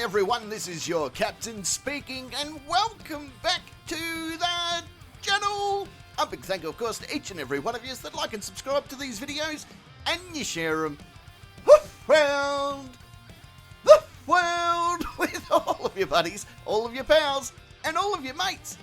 everyone, this is your captain speaking, and welcome back to the channel. A big thank you, of course, to each and every one of you that like and subscribe to these videos, and you share them around the world with all of your buddies, all of your pals, and all of your mates.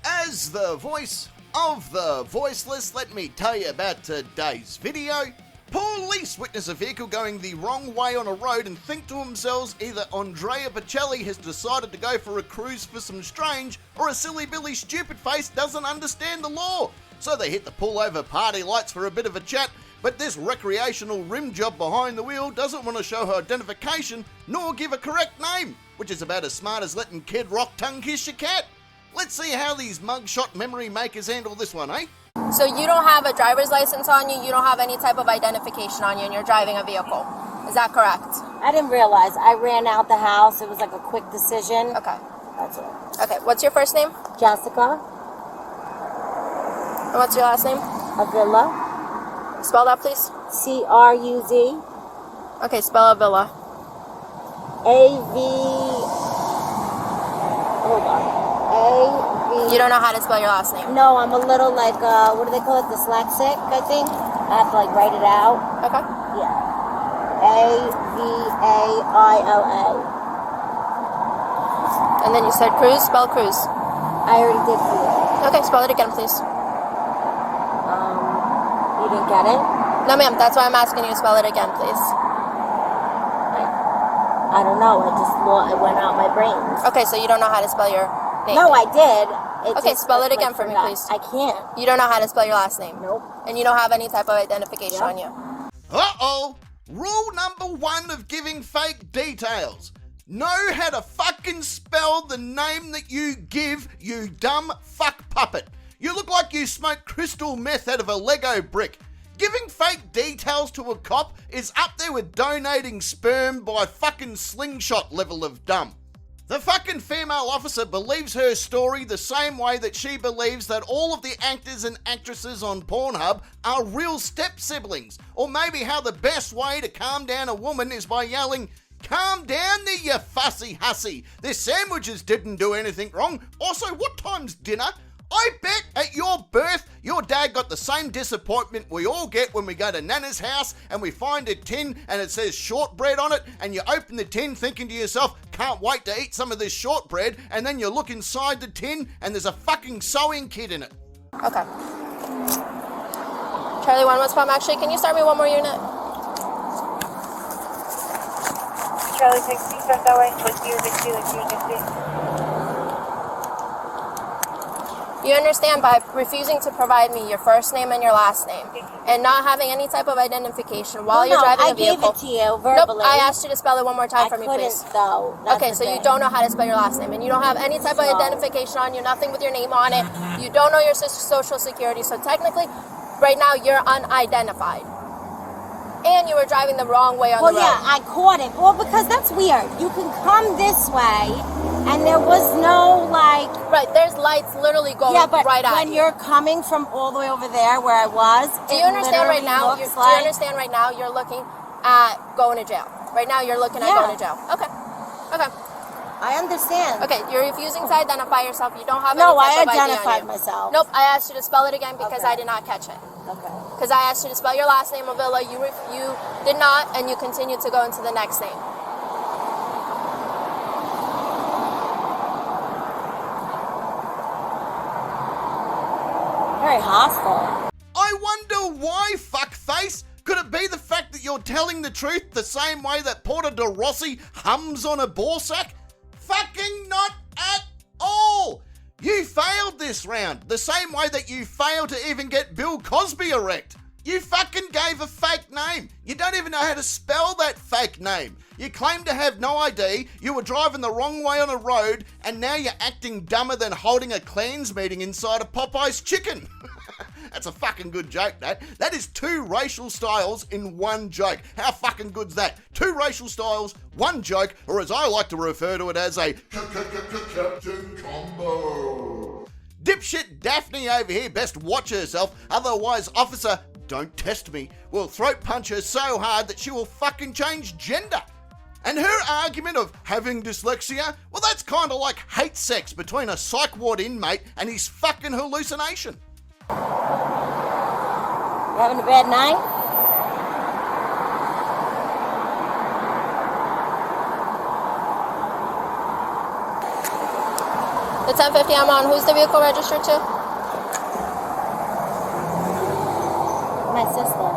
As the voice of the voiceless, let me tell you about today's video. Police witness a vehicle going the wrong way on a road and think to themselves either Andrea Bocelli has decided to go for a cruise for some strange, or a silly Billy stupid face doesn't understand the law. So they hit the pull-over party lights for a bit of a chat, but this recreational rim job behind the wheel doesn't want to show her identification nor give a correct name, which is about as smart as letting Kid Rock tongue kiss your cat. Let's see how these mugshot memory makers handle this one, eh? So you don't have a driver's license on you, you don't have any type of identification on you, and you're driving a vehicle. Is that correct? I didn't realize. I ran out the house. It was like a quick decision. Okay. That's it. Okay, what's your first name? Jessica. And what's your last name? Avila. Spell that, please. C-R-U-Z. Okay, spell Avila. A-V... Hold on. A-V... You don't know how to spell your last name? No, I'm a little like, what do they call it? Dyslexic, I think. I have to like write it out. Okay. Yeah. A-V-A-I-L-A. And then you said Cruz, spell Cruz. I already did for you. Okay, spell it again, please. You didn't get it? No, ma'am, that's why I'm asking you to spell it again, please. I don't know. It went out my brain. Okay, so you don't know how to spell your name? No, I did. Okay, spell it again for me, please. I can't. You don't know how to spell your last name? Nope. And you don't have any type of identification on you? Uh-oh! Rule number 1 of giving fake details. Know how to fucking spell the name that you give, you dumb fuck puppet. You look like you smoke crystal meth out of a Lego brick. Giving fake details to a cop is up there with donating sperm by fucking slingshot level of dumb. The fucking female officer believes her story the same way that she believes that all of the actors and actresses on Pornhub are real step-siblings. Or maybe how the best way to calm down a woman is by yelling, "Calm down there, you fussy hussy. Their sandwiches didn't do anything wrong. Also, what time's dinner? I bet at your birth, your dad got the same disappointment we all get when we go to Nana's house and we find a tin and it says shortbread on it, and you open the tin thinking to yourself, can't wait to eat some of this shortbread, and then you look inside the tin and there's a fucking sewing kit in it." Okay. Charlie 1 West Palm, actually, can you start me one more unit? Charlie 60, start that way. Let's use it. You understand, by refusing to provide me your first name and your last name and not having any type of identification while you're driving a vehicle. I gave it to you verbally. Nope, I asked you to spell it one more time for me, please. I couldn't, though. Okay, so you don't know how to spell your last name, and you don't have any type of identification on you, nothing with your name on it. You don't know your social security, so technically, right now, you're unidentified. And you were driving the wrong way on the road. Well, yeah, I caught it. Well, because that's weird. You can come this way, and there was no, like... Right, there's lights literally going right at you. When you're coming from all the way over there where I was, do you understand right now? Do you understand right now you're looking at going to jail? Right now you're looking at going to jail. Okay. Okay. I understand. Okay, you're refusing to identify yourself. You don't have any No, type I of ID on identified you. myself. Nope, I asked you to spell it again because I did not catch it. Okay. Because I asked you to spell your last name, Avila. You did not, and you continued to go into the next name. Very hostile. I wonder why, fuckface? Could it be the fact that you're telling the truth the same way that Porter de Rossi hums on a ball sack? Fucking not at all! You failed this round, the same way that you failed to even get Bill Cosby erect. You fucking gave a fake name. You don't even know how to spell that fake name. You claim to have no ID, you were driving the wrong way on a road, and now you're acting dumber than holding a Clans meeting inside a Popeye's chicken. That's a fucking good joke, that. That is 2 racial styles in one joke. How fucking good's that? 2 racial styles, 1 joke, or as I like to refer to it as a Captain Combo. Dipshit Daphne over here best watch herself, otherwise officer, don't test me, will throat punch her so hard that she will fucking change gender. And her argument of having dyslexia, well, that's kind of like hate sex between a psych ward inmate and his fucking hallucination. You having a bad night? The 1050 I'm on, who's the vehicle registered to? My sister.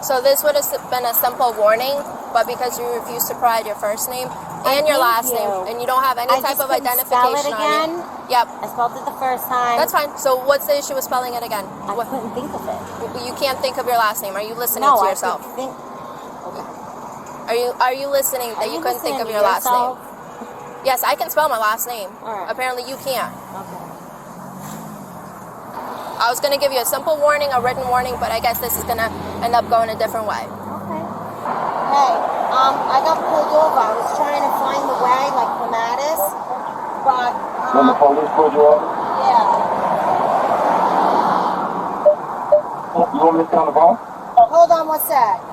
So this would have been a simple warning, but because you refuse to provide your first name and your last name, and you don't have any type of identification on you. Yep. I spelled it the first time. That's fine. So what's the issue with spelling it again? I couldn't think of it. You can't think of your last name. Are you listening No, to I yourself? could think. Okay. Are you listening that you couldn't think of your last name? Yes, I can spell my last name. All right. Apparently you can't. Okay. I was going to give you a simple warning, a written warning, but I guess this is going to end up going a different way. Okay. Hey, I got pulled over. I was trying to find the way, like Clematis, but, When the police pulled you over? yeah. You want me to count the phone? Hold on one sec.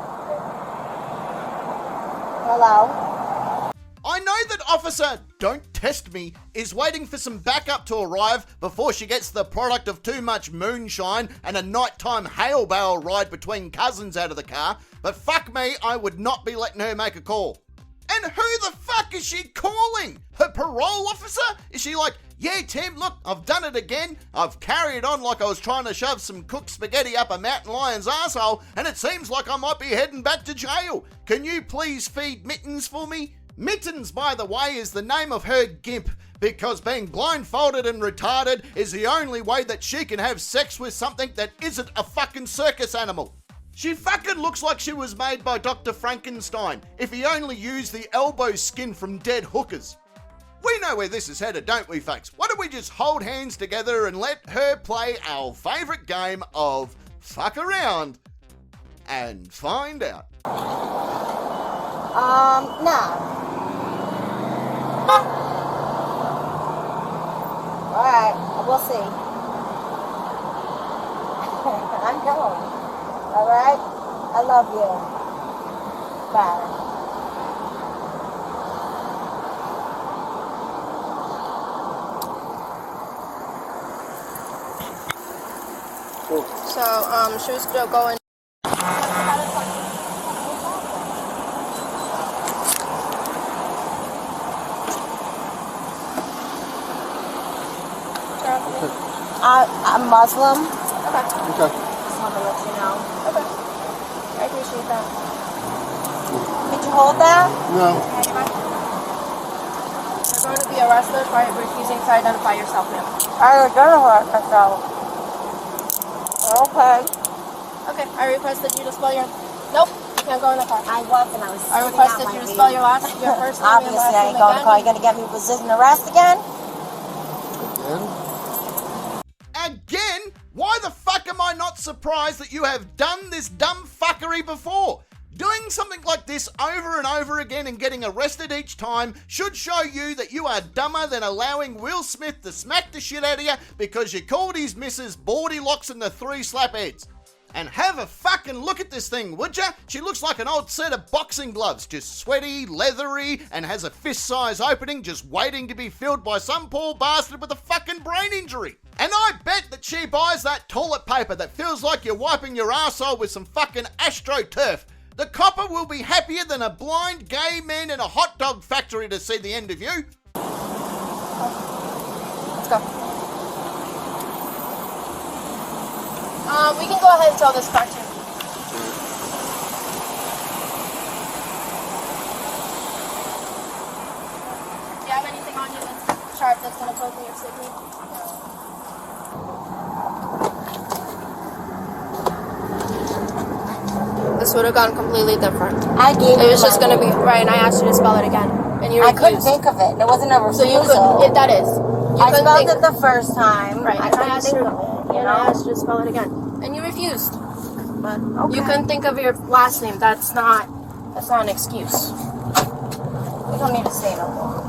Hello? I know that Officer Don't Test Me is waiting for some backup to arrive before she gets the product of too much moonshine and a nighttime hail barrel ride between cousins out of the car, but fuck me, I would not be letting her make a call. And who the fuck is she calling? Her parole officer? Is she like, yeah, Tim, look, I've done it again. I've carried on like I was trying to shove some cooked spaghetti up a mountain lion's arsehole, and it seems like I might be heading back to jail. Can you please feed Mittens for me? Mittens, by the way, is the name of her gimp, because being blindfolded and retarded is the only way that she can have sex with something that isn't a fucking circus animal. She fucking looks like she was made by Dr. Frankenstein, if he only used the elbow skin from dead hookers. We know where this is headed, don't we, folks? Why don't we just hold hands together and let her play our favourite game of fuck around and find out. No. Alright, we'll see. I'm going. Alright? I love you. Bye. So, she was still going. I'm Muslim. Okay. Okay. Just want to let you know. Okay. I appreciate that. Could you hold that? No. You're going to be arrested for refusing to identify yourself, ma'am. I identified myself. Okay. Okay, I requested you to spell your... Nope, you can't go in the car. I was and I was. I requested you to spell your first name and Obviously, last I name ain't going to again. call. You gonna get me resisting arrest again? Again? Why the fuck am I not surprised that you have done this dumb fuckery before? Doing something like this over and over again and getting arrested each time should show you that you are dumber than allowing Will Smith to smack the shit out of you because you called his missus Baldy Locks and the Three Slapheads. And have a fucking look at this thing, would ya? She looks like an old set of boxing gloves, just sweaty, leathery, and has a fist-size opening just waiting to be filled by some poor bastard with a fucking brain injury. And I bet that she buys that toilet paper that feels like you're wiping your arsehole with some fucking AstroTurf. The copper will be happier than a blind gay man in a hot dog factory to see the end of you. Let's go. We can go ahead and tell this cartoon. Do you have anything on you that's sharp that's going to poke me or stick me? This would have gone completely different. I gave It was you just my going to be name. right, and I asked you to spell it again, and you I refused. couldn't think of it. There wasn't a So you refusal. could. That is. You I couldn't spelled think- it the first time. Right, I and I couldn't asked think you, of it. You and I know? asked you to spell it again, and you refused. But Okay. you couldn't think of your last name. That's not an excuse. You don't need to say no more.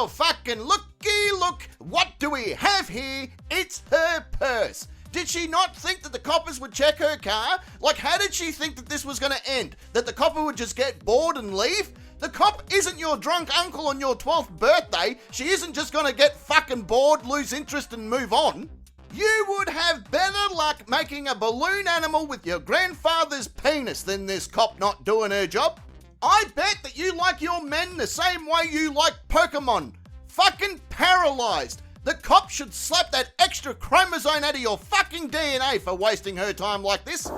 Well, fucking looky look, what do we have here? It's her purse. Did she not think that the coppers would check her car? Like, how did she think that this was going to end? That the copper would just get bored and leave? The cop isn't your drunk uncle on your 12th birthday. She isn't just going to get fucking bored, lose interest and move on. You would have better luck making a balloon animal with your grandfather's penis than this cop not doing her job. I bet that you like your men the same way you like Pokemon. Fucking paralyzed. The cop should slap that extra chromosome out of your fucking DNA for wasting her time like this.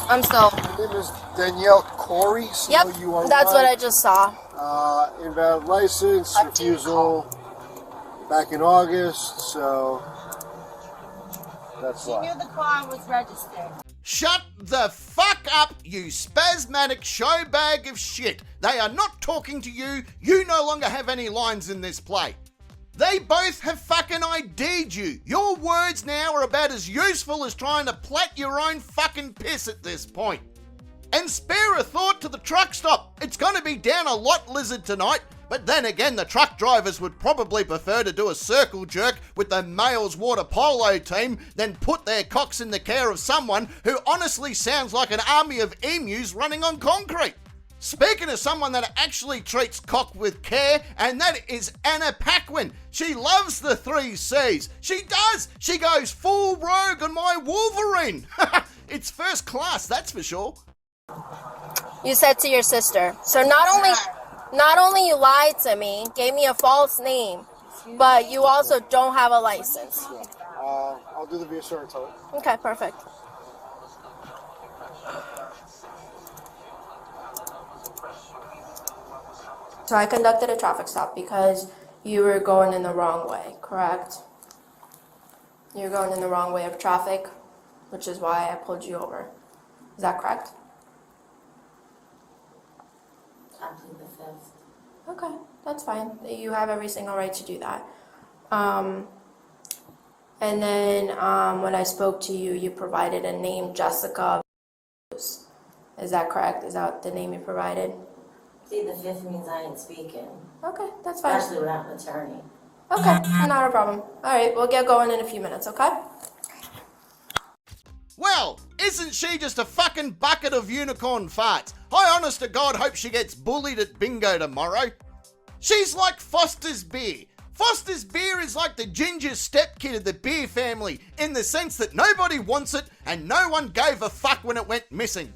I'm still. My name is Danielle Corey. So Yep, you are that's what I just saw. Invalid license, refusal back in August, so that's She why. knew the car was registered. Shut the fuck up, you spasmatic show bag of shit. They are not talking to you. You no longer have any lines in this play. They both have fucking ID'd you. Your words now are about as useful as trying to plait your own fucking piss at this point. And spare a thought to the truck stop. It's going to be down a lot, Lizard, tonight. But then again, the truck drivers would probably prefer to do a circle jerk with the males water polo team than put their cocks in the care of someone who honestly sounds like an army of emus running on concrete. Speaking of someone that actually treats cock with care, and that is Anna Paquin. She loves the 3 C's. She does. She goes full rogue on my Wolverine. It's first class, that's for sure. You said to your sister. So not only you lied to me, gave me a false name, but you also don't have a license. I'll do the reassurance on it. Okay, perfect. So I conducted a traffic stop because you were going in the wrong way, correct? You were going in the wrong way of traffic, which is why I pulled you over. Is that correct? After the 5th. Okay, that's fine. You have every single right to do that. And then when I spoke to you, you provided a name, Jessica. Is that correct? Is that the name you provided? See, the 5th means I ain't speaking. Okay, that's fine. Especially without an attorney. Okay, not a problem. All right, we'll get going in a few minutes, okay? Well, isn't she just a fucking bucket of unicorn farts? I honest to God hope she gets bullied at bingo tomorrow. She's like Foster's beer. Foster's beer is like the ginger stepkid of the beer family in the sense that nobody wants it and no one gave a fuck when it went missing.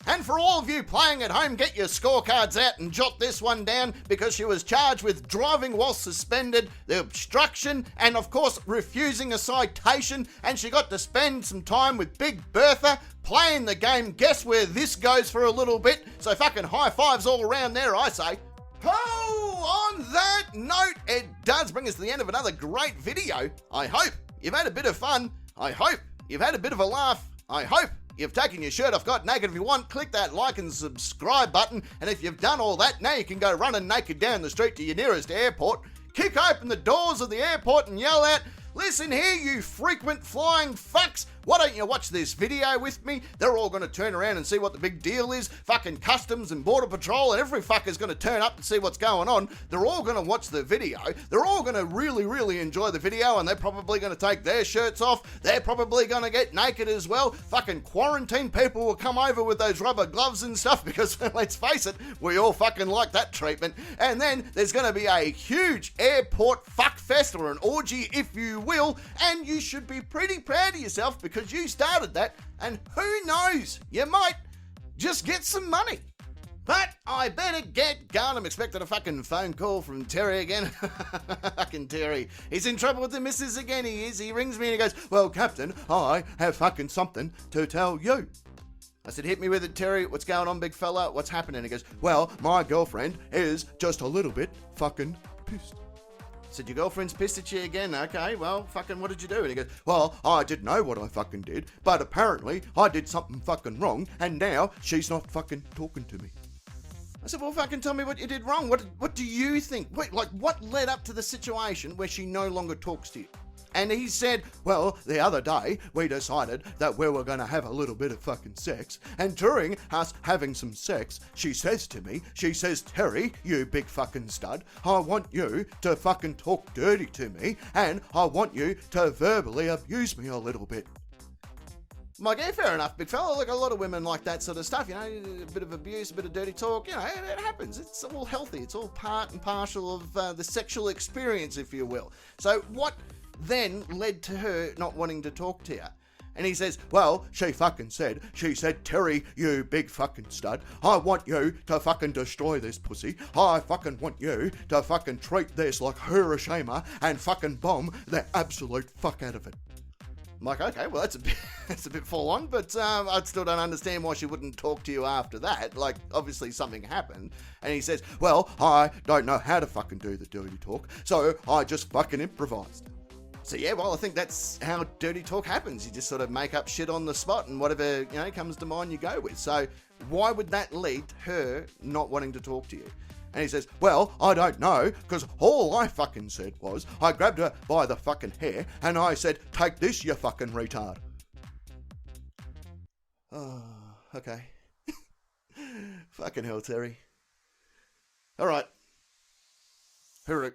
And for all of you playing at home, get your scorecards out and jot this one down because she was charged with driving while suspended, the obstruction, and of course refusing a citation, and she got to spend some time with Big Bertha playing the game Guess Where This Goes for a little bit, so fucking high fives all around there, I say. Oh, on that note, it does bring us to the end of another great video. I hope you've had a bit of fun. I hope you've had a bit of a laugh. I hope you've taken your shirt off, got naked. If you want, click that like and subscribe button. And if you've done all that, now you can go running naked down the street to your nearest airport, kick open the doors of the airport and yell out, Listen here, you frequent flying fucks. Why don't you watch this video with me? They're all going to turn around and see what the big deal is. Fucking Customs and Border Patrol and every fucker's going to turn up and see what's going on. They're all going to watch the video. They're all going to really, really enjoy the video, and they're probably going to take their shirts off. They're probably going to get naked as well. Fucking quarantine people will come over with those rubber gloves and stuff because, let's face it, we all fucking like that treatment. And then there's going to be a huge airport fuckfest, or an orgy if you will, and you should be pretty proud of yourself because you started that, and who knows, you might just get some money. But I better get going. I'm expecting a fucking phone call from Terry again. Fucking Terry. He's in trouble with the missus again, he is. He rings me and he goes, well, Captain, I have fucking something to tell you. I said, hit me with it, Terry. What's going on, big fella? What's happening? He goes, well, my girlfriend is just a little bit fucking pissed. I said, your girlfriend's pissed at you again? Okay, well, fucking what did you do? And he goes, well, I didn't know what I fucking did, but apparently I did something fucking wrong, and now she's not fucking talking to me. I said, well, fucking tell me what you did wrong. What do you think? Wait, like, what led up to the situation where she no longer talks to you? And he said, well, the other day we decided that we were going to have a little bit of fucking sex, and during us having some sex, she says to me, she says, Terry, you big fucking stud, I want you to fucking talk dirty to me, and I want you to verbally abuse me a little bit. I'm like, yeah, fair enough, big fella. Like, a lot of women like that sort of stuff, you know, a bit of abuse, a bit of dirty talk, you know, it happens. It's all healthy. It's all part and parcel of the sexual experience, if you will. So what then led to her not wanting to talk to you? And he says, well, she said, Terry, you big fucking stud, I want you to fucking destroy this pussy. I fucking want you to fucking treat this like Hiroshima and fucking bomb the absolute fuck out of it. I'm like, okay, well, that's a bit full on, but I still don't understand why she wouldn't talk to you after that. Like, obviously something happened. And he says, well, I don't know how to fucking do the dirty talk, so I just fucking improvised. So yeah, well, I think that's how dirty talk happens. You just sort of make up shit on the spot, and whatever, you know, comes to mind you go with. So why would that lead to her not wanting to talk to you? And he says, well, I don't know, because all I fucking said was, I grabbed her by the fucking hair, and I said, take this, you fucking retard. Oh, okay. Fucking hell, Terry. Alright. Hooroo.